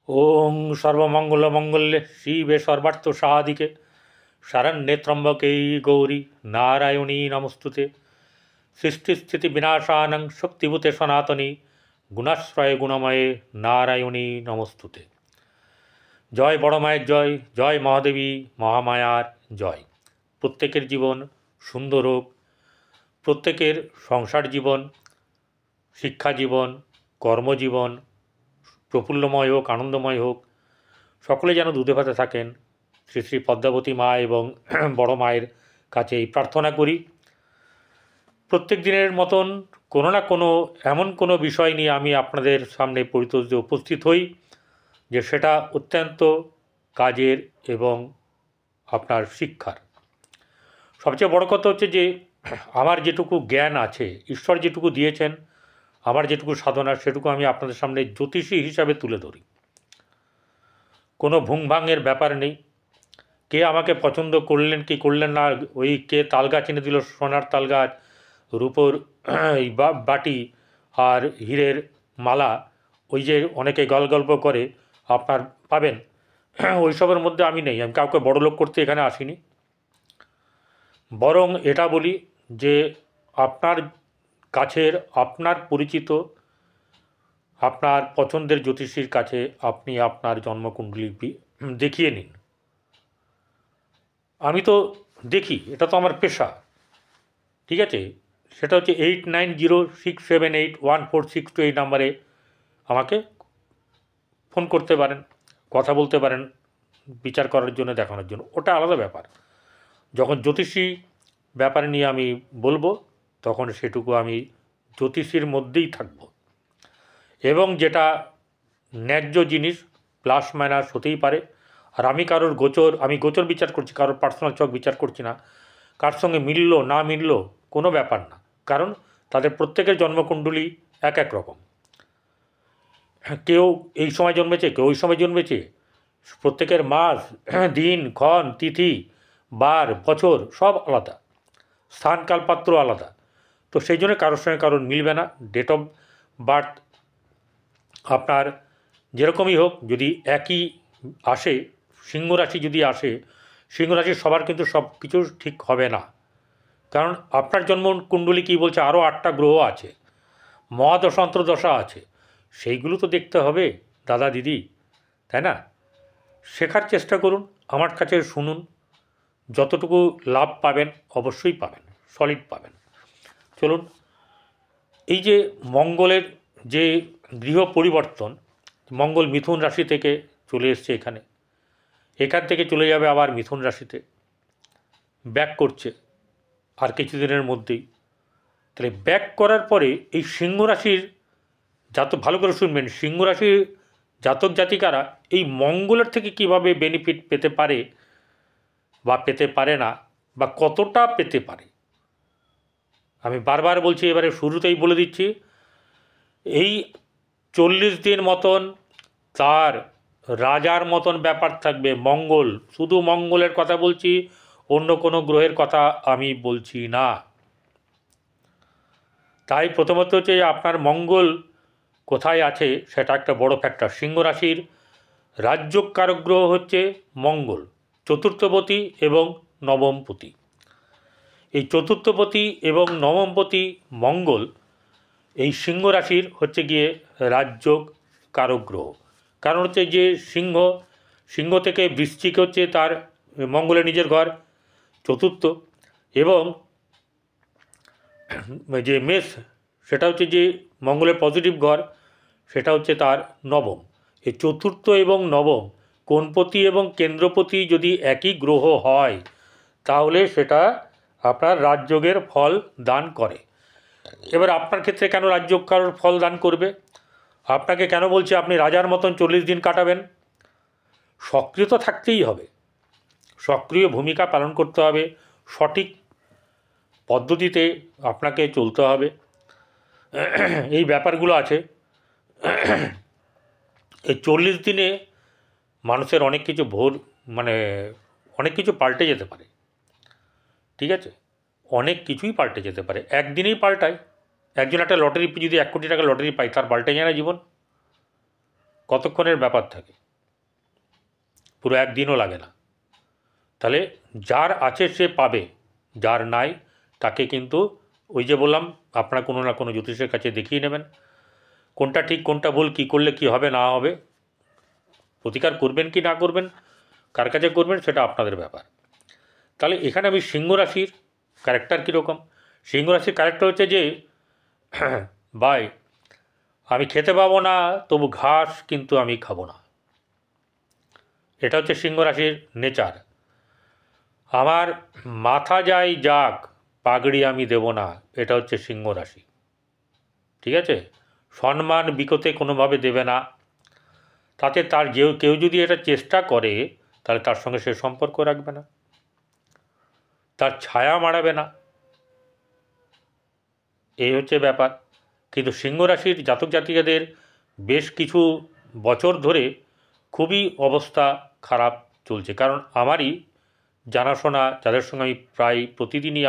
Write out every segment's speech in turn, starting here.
ওং সর্বমঙ্গলমঙ্গলে শিবে সর্বার্থ সাধিকে শরণ্যে ত্র্যম্বকে গৌরী নারায়ণী নমস্তুতে। সৃষ্টিস্থিতি বিনাশানং শক্তিভূতে সনাতনী গুণাশ্রয়ে গুণময়ে নারায়ণী নমস্তুতে। জয় বড় মায়ের জয়, জয় মহাদেবী মহামায়ার জয়। প্রত্যেকের জীবন সুন্দর হোক, প্রত্যেকের সংসার জীবন, শিক্ষা জীবন, কর্মজীবন প্রফুল্লময় হোক, আনন্দময় হোক। সকলে যেন দুধে ভাতে থাকেন, শ্রী শ্রী পদ্মাবতী মা এবং বড় মায়ের কাছে এই প্রার্থনা করি। প্রত্যেক দিনের মতন কোনো না কোনো এমন কোনো বিষয় নিয়ে আমি আপনাদের সামনে পরিতোষে উপস্থিত হই যে সেটা অত্যন্ত কাজের এবং আপনার শিক্ষার। সবচেয়ে বড় কথা হচ্ছে যে আমার যেটুকু জ্ঞান আছে, ঈশ্বর যেটুকু দিয়েছেন, আমার যেটুকু সাধনা, সেটুকু আমি আপনাদের সামনে জ্যোতিষী হিসাবে তুলে ধরি। কোনো ভুংভাঙের ব্যাপার নেই। কে আমাকে পছন্দ করলেন কি করলেন না, ওই কে তালগাছ এনে দিল, সোনার তালগাছ, রূপোর বাটি আর হীরের মালা, ওই যে অনেকে গল্প করে আপনার পাবেন, ওইসবের মধ্যে আমি নেই। আমি কাউকে বড়লোক করতে এখানে আসিনি। বরং এটা বলি যে আপনার কাছের, আপনার পরিচিত, আপনার পছন্দের জ্যোতিষীর কাছে আপনি আপনার জন্মকুণ্ডলী দেখিয়ে নিন। আমি তো দেখি, এটা তো আমার পেশা, ঠিক আছে। সেটা হচ্ছে 8906781462 এই নাম্বারে আমাকে ফোন করতে পারেন, কথা বলতে পারেন, বিচার করার জন্য, দেখানোর জন্য। ওটা আলাদা ব্যাপার। যখন জ্যোতিষী ব্যাপারে নিয়ে আমি বলবো, তখন সেটুকু আমি জ্যোতিষীর মধ্যেই থাকব। এবং যেটা ন্যায্য জিনিস, প্লাস মাইনাস হতেই পারে। আর আমি কারোর আমি গোচর বিচার করছি, কারোর পার্সোনাল চক বিচার করছি না। কার সঙ্গে মিলল না মিলল কোনো ব্যাপার না, কারণ তাদের প্রত্যেকের জন্মকুণ্ডলী এক এক রকম। কেউ এই সময় জন্মেছে, কেউ ওই সময় জন্মেছে। প্রত্যেকের মাস, দিন, ক্ষণ, তিথি, বার, বছর সব আলাদা, স্থান কালপাত্র আলাদা। তো সেই জন্য কারোর সঙ্গে কারোর মিলবে না। ডেট অফ বার্থ আপনার যেরকমই হোক, যদি একই আসে, সিংহরাশি যদি আসে, সিংহরাশির সবার কিন্তু সব কিছু ঠিক হবে না। কারণ আপনার জন্মকুণ্ডলী কী বলছে, আরও 8টা গ্রহ আছে, মহাদশা অন্তর্দশা আছে, সেইগুলো তো দেখতে হবে দাদা দিদি, তাই না? শেখার চেষ্টা করুন, আমার কাছে শুনুন, যতটুকু লাভ পাবেন অবশ্যই পাবেন, সলিড পাবেন। চলুন, এই যে মঙ্গলের যে গৃহ পরিবর্তন, মঙ্গল মিথুন রাশি থেকে চলে এসছে এখান থেকে চলে যাবে আবার মিথুন রাশিতে, ব্যাক করছে আর কিছুদিনের মধ্যেই। তাহলে ব্যাক করার পরে এই সিংহ রাশির জাতক, ভালো করে শুনবেন, সিংহ রাশির জাতক জাতিকারা এই মঙ্গলের থেকে কিভাবে বেনিফিট পেতে পারে বা পেতে পারে না, বা কতটা পেতে পারে। আমি বারবার বলছি, এবারে শুরুতেই বলে দিচ্ছি, এই 40 দিন মতন তার রাজার মতন ব্যাপার থাকবে। মঙ্গল, শুধু মঙ্গলের কথা বলছি, অন্য কোনো গ্রহের কথা আমি বলছি না। তাই প্রথমত হচ্ছে আপনার মঙ্গল কোথায় আছে সেটা একটা বড় ফ্যাক্টর। সিংহ রাশির রাজ্যকারক গ্রহ হচ্ছে মঙ্গল, চতুর্থপতি এবং নবমপতি। এই চতুর্থপতি এবং নবমপতি মঙ্গল এই সিংহ রাশির হচ্ছে গিয়ে রাজ্যক কারক গ্রহ। কারণ হচ্ছে যে সিংহ থেকে বৃশ্চিক হচ্ছে তার মঙ্গলের নিজের ঘর, চতুর্থ, এবং যে মেষ, সেটা হচ্ছে যে মঙ্গলের পজিটিভ ঘর, সেটা হচ্ছে তার নবম। এই চতুর্থ এবং নবম কোণপতি এবং কেন্দ্রপতি যদি একই গ্রহ হয়, তাহলে সেটা আপনার রাজযোগের ফল দান করে। এবার আপনার ক্ষেত্রে কেন রাজযোগ কারোর ফল দান করবে? আপনাকে কেন বলছি আপনি রাজার মতন 40 দিন কাটাবেন? সক্রিয় তো থাকতেই হবে, সক্রিয় ভূমিকা পালন করতে হবে, সঠিক পদ্ধতিতে আপনাকে চলতে হবে, এই ব্যাপারগুলো আছে। এই 40 দিনে মানুষের অনেক কিছু অনেক কিছু পাল্টে যেতে পারে, ঠিক আছে? অনেক কিছুই পাল্টে যেতে পারে, একদিনেই পাল্টায়। একজন একটা লটারি, যদি 1 কোটি টাকা লটারি পায়, তার পাল্টে যায় না জীবন? কতক্ষণের ব্যাপার থাকে, পুরো একদিনও লাগে না। তাহলে যার আছে সে পাবে, যার নাই তাকে কিন্তু ওই যে বললাম, আপনারা কোনো না কোনো জ্যোতিষের কাছে দেখিয়ে নেবেন কোনটা ঠিক কোনটা ভুল, কী করলে কি হবে না হবে, প্রতিকার করবেন কি না করবেন, কার কাছে করবেন সেটা আপনাদের ব্যাপার। তাহলে এখানে আমি সিংহ রাশির ক্যারেক্টার কীরকম, সিংহ রাশির ক্যারেক্টার হচ্ছে যে ভাই আমি খেতে পাবো না তবু ঘাস কিন্তু আমি খাবো না, এটা হচ্ছে সিংহ রাশির নেচার। আমার মাথা যাই যাক পাগড়ি আমি দেব না, এটা হচ্ছে সিংহ রাশি। ঠিক আছে, সম্মান বিকোতে কোনোভাবে দেবে না, তাতে তার কেউ যদি এটা চেষ্টা করে তাহলে তার সঙ্গে সে সম্পর্ক রাখবে না, তার ছায়া মাড়াবে না, এই হচ্ছে ব্যাপার। কিন্তু সিংহ রাশির জাতক জাতিকাদের বেশ কিছু বছর ধরে খুবই অবস্থা খারাপ চলছে, কারণ আমারই জানাশোনা যাদের সঙ্গে আমি প্রায় প্রতিদিনই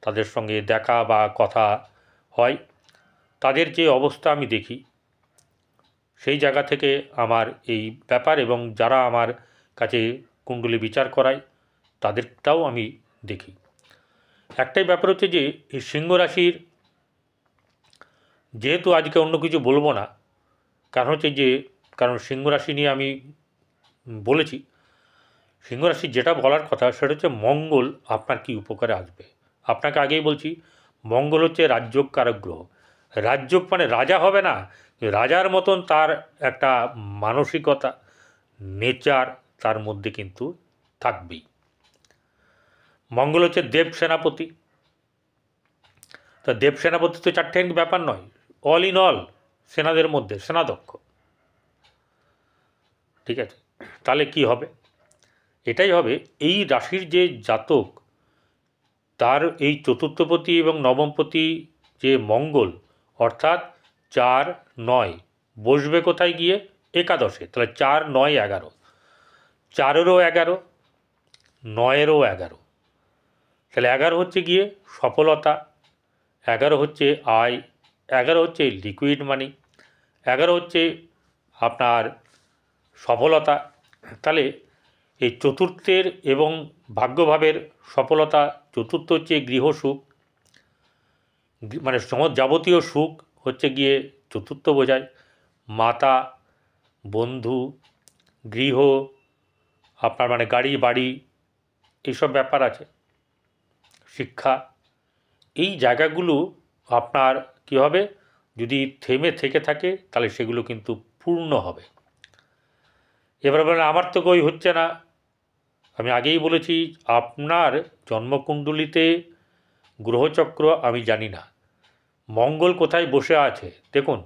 তাদের সঙ্গে দেখা বা কথা হয়, তাদের যে অবস্থা আমি দেখি, সেই জায়গা থেকে আমার এই ব্যাপার, এবং যারা আমার কাছে কুণ্ডলী বিচার করায় তাদেরটাও আমি দেখি। একটাই ব্যাপার হচ্ছে যে এই সিংহ রাশির, যেহেতু আজকে অন্য কিছু বলবো না, কারণ হচ্ছে যে কারণ সিংহ রাশি নিয়ে আমি বলেছি, সিংহ রাশির যেটা বলার কথা সেটা হচ্ছে মঙ্গল আপনার কি উপকারে আসবে। আপনাকে আগেই বলছি, মঙ্গল হচ্ছে রাজ্যকারক গ্রহ। রাজ্যক মানে রাজা হবে না, রাজার মতন তার একটা মানসিকতা, নেচার তার মধ্যে কিন্তু থাকবেই। মঙ্গল হচ্ছে দেব সেনাপতি, তা দেব সেনাপতি তো চারটে ব্যাপার নয়, অল ইন অল সেনাদের মধ্যে সেনাধ্যক্ষ। ঠিক আছে, তাহলে কি হবে, এটাই হবে এই রাশির যে জাতক, তার এই চতুর্থপতি এবং নবমপতি যে মঙ্গল, অর্থাৎ 4-9 বসবে কোথায় গিয়ে, একাদশে। তাহলে 4-9-11, 4-এরও 11, 9-এরও 11, তাহলে 11 হচ্ছে গিয়ে সফলতা, 11 হচ্ছে আয়, 11 হচ্ছে লিকুইড মানি, 11 হচ্ছে আপনার সফলতা। তাহলে এই চতুর্থের এবং ভাগ্যভাবের সফলতা, চতুর্থ হচ্ছে গৃহসুখ, মানে যাবতীয় সুখ হচ্ছে গিয়ে চতুর্থ বোঝায়, মাতা, বন্ধু, গৃহ, আপনার মানে গাড়ি বাড়ি, এইসব ব্যাপার আছে, শিক্ষা, এই জায়গাগুলো আপনার কী হবে, যদি থেমে থেকে থাকে তাহলে সেগুলো কিন্তু পূর্ণ হবে। এবার বলেন আমার তো কই হচ্ছে না, আমি আগেই বলেছি আপনার জন্মকুণ্ডলিতে গ্রহচক্র আমি জানি না, মঙ্গল কোথায় বসে আছে দেখুন,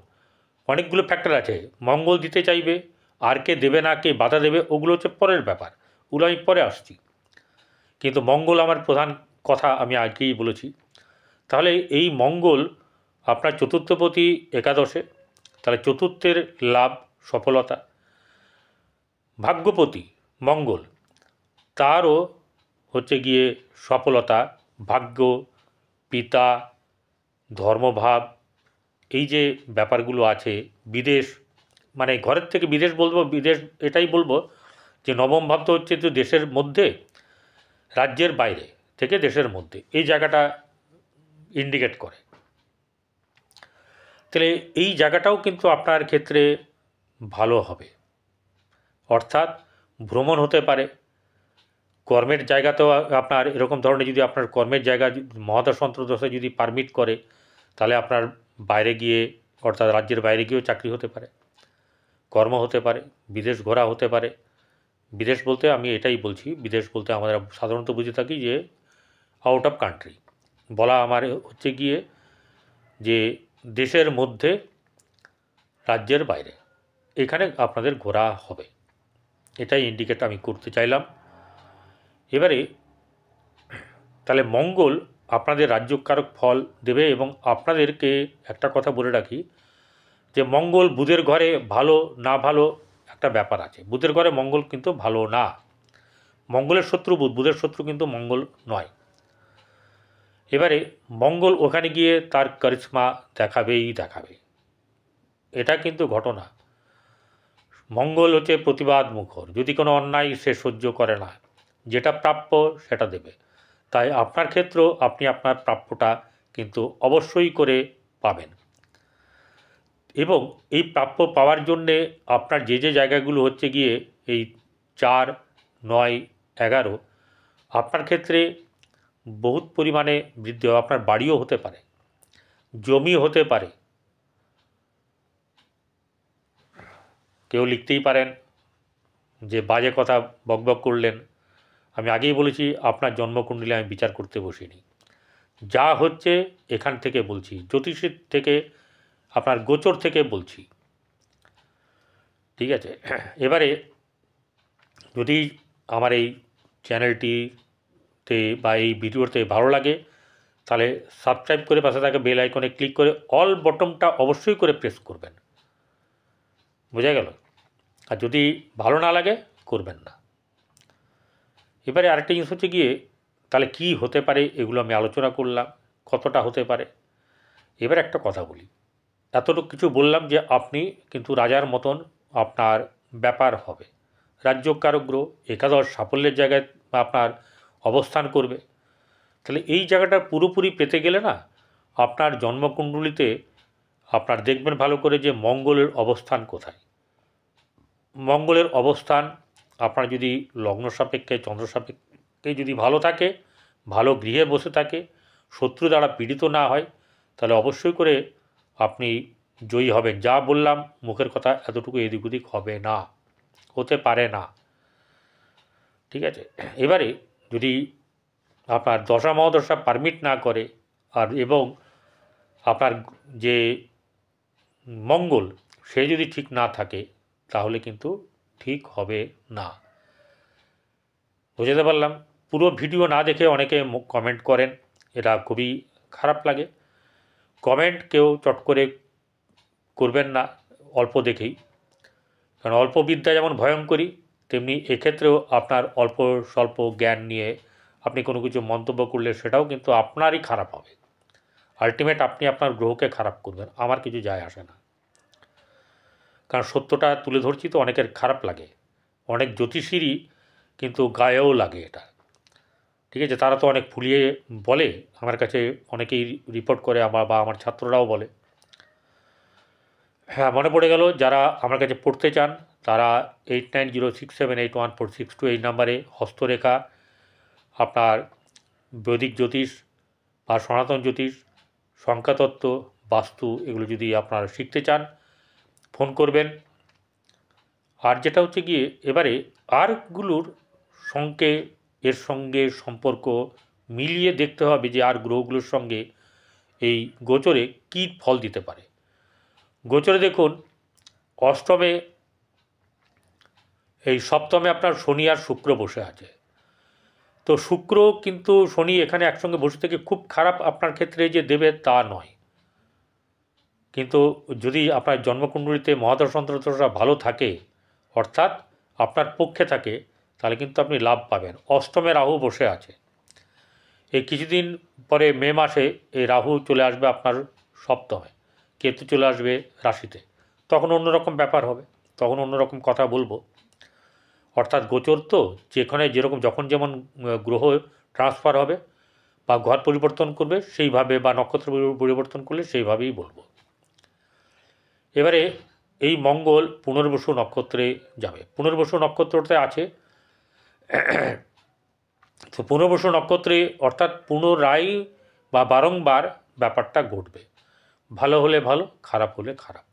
অনেকগুলো ফ্যাক্টর আছে, মঙ্গল দিতে চাইবে, আর কে দেবে না, কে বাধা দেবে, ওগুলো হচ্ছে পরের ব্যাপার, ওগুলো আমি পরে আসছি, কিন্তু মঙ্গল আমার প্রধান কথা আমি আগেই বলেছি। তাহলে এই মঙ্গল আপনার চতুর্থপতি একাদশে, তাহলে চতুর্থের লাভ সফলতা, ভাগ্যপতি মঙ্গল, তারও হচ্ছে গিয়ে সফলতা, ভাগ্য, পিতা, ধর্মভাব, এই যে ব্যাপারগুলো আছে, বিদেশ, মানে ঘরের থেকে বিদেশ বলবো, বিদেশ এটাই বলবো যে নবম ভাব তো হচ্ছে তো দেশের মধ্যে, রাজ্যের বাইরে থেকে দেশের মধ্যে, এই জায়গাটা ইন্ডিকেট করে। তাহলে এই জায়গাটাও কিন্তু আপনার ক্ষেত্রে ভালো হবে, অর্থাৎ ভ্রমণ হতে পারে, কর্মের জায়গাতেও আপনার এরকম ধরনের, যদি আপনার কর্মের জায়গা মহাদশ অন্তর্দশা যদি পারমিট করে তাহলে আপনার বাইরে গিয়ে, অর্থাৎ রাজ্যের বাইরে গিয়েও চাকরি হতে পারে, কর্ম হতে পারে, বিদেশ ঘোরা হতে পারে। বিদেশ বলতে আমি এটাই বলছি, বিদেশ বলতে আমরা সাধারণত বুঝে থাকি যে আউট অফ কান্ট্রি, বলা আমার হচ্ছে গিয়ে যে দেশের মধ্যে, রাজ্যের বাইরে, এখানে আপনাদের ঘোরা হবে, এটাই ইন্ডিকেট আমি করতে চাইলাম। এবারে তাহলে মঙ্গল আপনাদের রাজ্যকারক ফল দেবে, এবং আপনাদেরকে একটা কথা বলে রাখি যে মঙ্গল বুধের ঘরে ভালো না ভালো একটা ব্যাপার আছে, বুধের ঘরে মঙ্গল কিন্তু ভালো না, মঙ্গলের শত্রু বুধ, বুধের শত্রু কিন্তু মঙ্গল নয়। এবারে মঙ্গল ওখানে গিয়ে তার কারিশমা দেখাবেই দেখাবে, এটা কিন্তু ঘটনা। মঙ্গল হচ্ছে প্রতিবাদ মুখর, যদি কোনো অন্যায় সে সহ্য করে না, যেটা প্রাপ্য সেটা দেবে। তাই আপনার ক্ষেত্রেও আপনি আপনার প্রাপ্যটা কিন্তু অবশ্যই করে পাবেন। এবং এই প্রাপ্য পাওয়ার জন্যে আপনার যে যে জায়গাগুলো হচ্ছে গিয়ে এই 4, 9, 11 আপনার ক্ষেত্রে বহুত পরিমাণে বৃদ্ধি হবে। আপনার বাড়িও হতে পারে, জমি হতে পারে। কেউ লিখতেই পারেন যে বাজে কথা বকবক করলেন। আমি আগেই বলেছি আপনার জন্মকুণ্ডলী আমি বিচার করতে বসিনি, যা হচ্ছে এখান থেকে বলছি, জ্যোতিষীর থেকে, আপনার গোচর থেকে বলছি। ঠিক আছে, এবারে যদি আমার এই চ্যানেলটিতে বা এই ভিডিওতে ভালো লাগে তাহলে সাবস্ক্রাইব করে পাশে থাকা বেল আইকনে ক্লিক করে অল বটনটা অবশ্যই করে প্রেস করবেন। বোঝা গেল? আর যদি ভালো না লাগে করবেন না। এবারে আরেকটা জিনিস হচ্ছে গিয়ে তাহলে কি হতে পারে, এগুলো আমি আলোচনা করলাম, কতটা হতে পারে। এবার একটা কথা বলি, এতটুকু কিছু বললাম যে আপনি কিন্তু রাজার মতন আপনার ব্যাপার হবে। রাজ্যকারক গ্রহ একাদশ সাফল্যের জায়গায় আপনার অবস্থান করবে। তাহলে এই জায়গাটা পুরোপুরি পেতে গেলে না আপনার জন্মকুণ্ডলিতে আপনার দেখবেন ভালো করে যে মঙ্গলের অবস্থান কোথায়। মঙ্গলের অবস্থান আপনার যদি লগ্ন সাপেক্ষে, চন্দ্র সাপেক্ষে যদি ভালো থাকে, ভালো গৃহে বসে থাকে, শত্রু দ্বারা পীড়িত না হয়, তাহলে অবশ্যই করে আপনি জয়ী হবেন। যা বললাম মুখের কথা এতটুকু এদিক ওদিক হবে না, হতে পারে না। ঠিক আছে, এবারে যদি আপনার দশা মহাদশা পারমিট না করে আর এবং আপনার যে মঙ্গল সে যদি ঠিক না থাকে তাহলে কিন্তু ঠিক হবে না। বুঝতে পারলাম? পুরো ভিডিও না দেখে অনেকে কমেন্ট করেন, এটা খুবই খারাপ লাগে। কমেন্ট কেউ চট করে করবেন না অল্প দেখেই, কারণ অল্প বিদ্যা যেমন ভয়ঙ্করী, তেমনি এক্ষেত্রেও আপনার অল্প স্বল্প জ্ঞান নিয়ে আপনি কোনো কিছু মন্তব্য করলে সেটাও কিন্তু আপনারই খারাপ হবে। আলটিমেট আপনি আপনার গ্রহকে খারাপ করবেন, আমার কিছু যায় আসে না। কারণ সত্যটা তুলে ধরছি তো অনেকের খারাপ লাগে, অনেক জ্যোতিষীরই কিন্তু গায়েও লাগে এটা। ঠিক আছে, তারা তো অনেক ফুলিয়ে বলে, আমার কাছে অনেকেই রিপোর্ট করে, আমার ছাত্ররাও বলে। হ্যাঁ, মনে পড়ে গেল, যারা আমার কাছে পড়তে চান তারা 8906781462 এই নাম্বারে হস্তরেখা, আপনার বৈদিক জ্যোতিষ বা সনাতন জ্যোতিষ, সংখ্যাতত্ত্ব, বাস্তু এগুলো যদি আপনারা শিখতে চান ফোন করবেন। আর যেটা হচ্ছে গিয়ে এবারে আরগুলোর সঙ্গে এর সঙ্গে সম্পর্ক মিলিয়ে দেখতে হবে যে আর গ্রহগুলোর সঙ্গে এই গোচরে কী ফল দিতে পারে। গোচরে দেখুন, অষ্টমে এই সপ্তমে আপনার শনি আর শুক্র বসে আছে। তো শুক্র কিন্তু শনি এখানে একসঙ্গে বসে থেকে খুব খারাপ আপনার ক্ষেত্রে যে দেবে তা নয়, কিন্তু যদি আপনার জন্মকুণ্ডলিতে মহাদশা অন্তর্দশা ভালো থাকে, অর্থাৎ আপনার পক্ষে থাকে, তাহলে কিন্তু আপনি লাভ পাবেন। অষ্টমে রাহু বসে আছে, এই কিছুদিন পরে মে মাসে এই রাহু চলে আসবে আপনার সপ্তমে, কেতু চলে আসবে রাশিতে, তখন অন্যরকম ব্যাপার হবে, তখন অন্যরকম কথা বলবো। অর্থাৎ গোচর তো যেখানে যেরকম যখন যেমন গ্রহ ট্রান্সফার হবে বা ঘর পরিবর্তন করবে সেইভাবে, বা নক্ষত্র পরিবর্তন করলে সেইভাবেই বলবো। এবারে এই মঙ্গল পুনর্বসু নক্ষত্রে যাবে, পুনর্বসু নক্ষত্রতে আছে। তো পুনর্বসু নক্ষত্রে অর্থাৎ পুনরায় বা বারংবার ব্যাপারটা ঘটবে, ভালো হলে ভালো, খারাপ হলে খারাপ।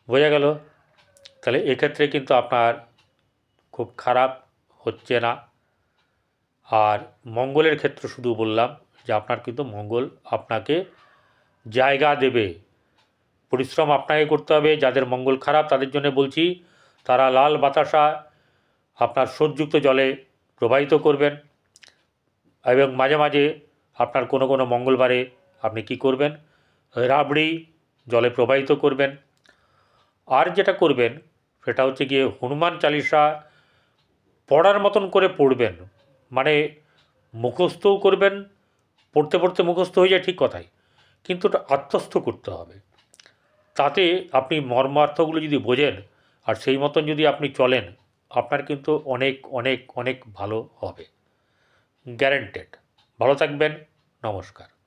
বোঝা গেল? তাহলে এক্ষেত্রে কিন্তু আপনার খুব খারাপ হচ্ছে না। আর মঙ্গলের ক্ষেত্রে শুধু বললাম যে আপনার কিন্তু মঙ্গল আপনাকে জায়গা দেবে, পরিশ্রম আপনাকে করতে হবে। যাদের মঙ্গল খারাপ তাদের জন্য বলছি, তারা লাল বাতাসা আপনার স্রোতযুক্ত জলে প্রবাহিত করবেন, এবং মাঝে মাঝে আপনার কোনো কোনো মঙ্গলবারে আপনি কি করবেন, রাবড়ি জলে প্রবাহিত করবেন। আর যেটা করবেন সেটা হচ্ছে গিয়ে হনুমান চালিসা পড়ার মতন করে পড়বেন, মানে মুখস্থও করবেন, পড়তে পড়তে মুখস্থ হয়ে যায় ঠিক কথাই, কিন্তু ওটা আত্মস্থ করতে হবে। তাতে আপনি মর্মার্থগুলো যদি বোঝেন আর সেই মতন যদি আপনি চলেন, আপনার কিন্তু অনেক অনেক অনেক ভালো হবে, গ্যারেন্টেড। ভালো থাকবেন, নমস্কার।